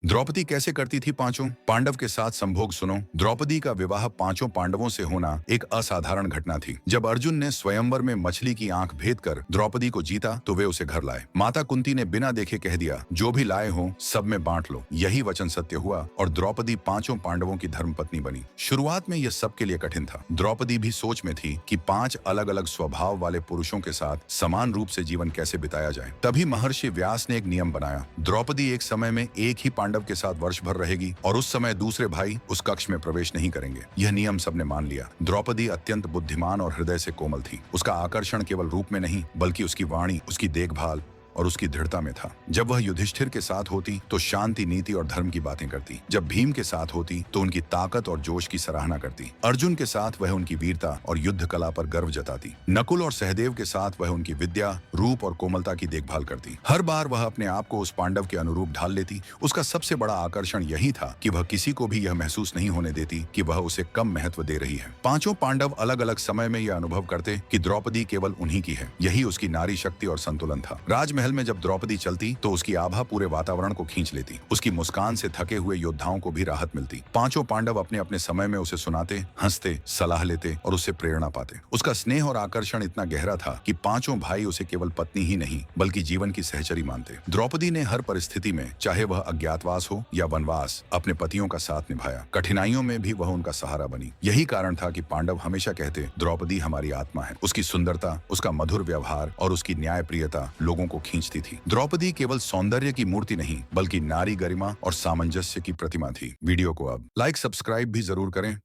द्रौपदी कैसे करती थी पांचों पांडव के साथ संभोग सुनो। द्रौपदी का विवाह पांचों पांडवों से होना एक असाधारण घटना थी। जब अर्जुन ने स्वयंवर में मछली की आंख भेद कर द्रौपदी को जीता तो वे उसे घर लाए। माता कुंती ने बिना देखे कह दिया, जो भी लाए हो सब में बांट लो। यही वचन सत्य हुआ और द्रौपदी पांचों पांडवों की धर्मपत्नी बनी। शुरुआत में यह सबके लिए कठिन था। द्रौपदी भी सोच में थी कि 5 अलग अलग स्वभाव वाले पुरुषों के साथ समान रूप से जीवन कैसे बिताया जाए। तभी महर्षि व्यास ने एक नियम बनाया। द्रौपदी एक समय में एक ही पांडव के साथ वर्ष भर रहेगी और उस समय दूसरे भाई उस कक्ष में प्रवेश नहीं करेंगे। यह नियम सबने मान लिया। द्रौपदी अत्यंत बुद्धिमान और हृदय से कोमल थी। उसका आकर्षण केवल रूप में नहीं बल्कि उसकी वाणी, उसकी देखभाल और उसकी दृढ़ता में था। जब वह युधिष्ठिर के साथ होती तो शांति, नीति और धर्म की बातें करती। जब भीम के साथ होती तो उनकी ताकत और जोश की सराहना करती। अर्जुन के साथ वह उनकी वीरता और युद्ध कला पर गर्व जताती। नकुल और सहदेव के साथ वह उनकी विद्या, रूप और कोमलता की देखभाल करती। हर बार वह अपने आप को उस पांडव के अनुरूप ढाल लेती। उसका सबसे बड़ा आकर्षण यही था कि वह किसी को भी यह महसूस नहीं होने देती कि वह उसे कम महत्व दे रही है। पांचों पांडव अलग अलग समय में यह अनुभव करते कि द्रौपदी केवल उन्हीं की है। यही उसकी नारी शक्ति और संतुलन था। राजमहल में जब द्रौपदी चलती तो उसकी आभा पूरे वातावरण को खींच लेती। उसकी मुस्कान से थके हुए योद्धाओं को भी राहत मिलती। पांचों पांडव अपने अपने समय में उसे सुनाते, हंसते, सलाह लेते और उससे प्रेरणा पाते। उसका स्नेह और आकर्षण इतना गहरा था कि पांचों भाई उसे केवल पत्नी ही नहीं बल्कि जीवन की सहचरी मानते। द्रौपदी ने हर परिस्थिति में, चाहे वह अज्ञातवास हो या वनवास, अपने पतियों का साथ निभाया। कठिनाइयों में भी वह उनका सहारा बनी। यही कारण था कि पांडव हमेशा कहते, द्रौपदी हमारी आत्मा है। उसकी सुंदरता, उसका मधुर व्यवहार और उसकी न्यायप्रियता लोगों को खींचती थी। द्रौपदी केवल सौंदर्य की मूर्ति नहीं बल्कि नारी गरिमा और सामंजस्य की प्रतिमा थी। वीडियो को अब लाइक, सब्सक्राइब भी जरूर करें।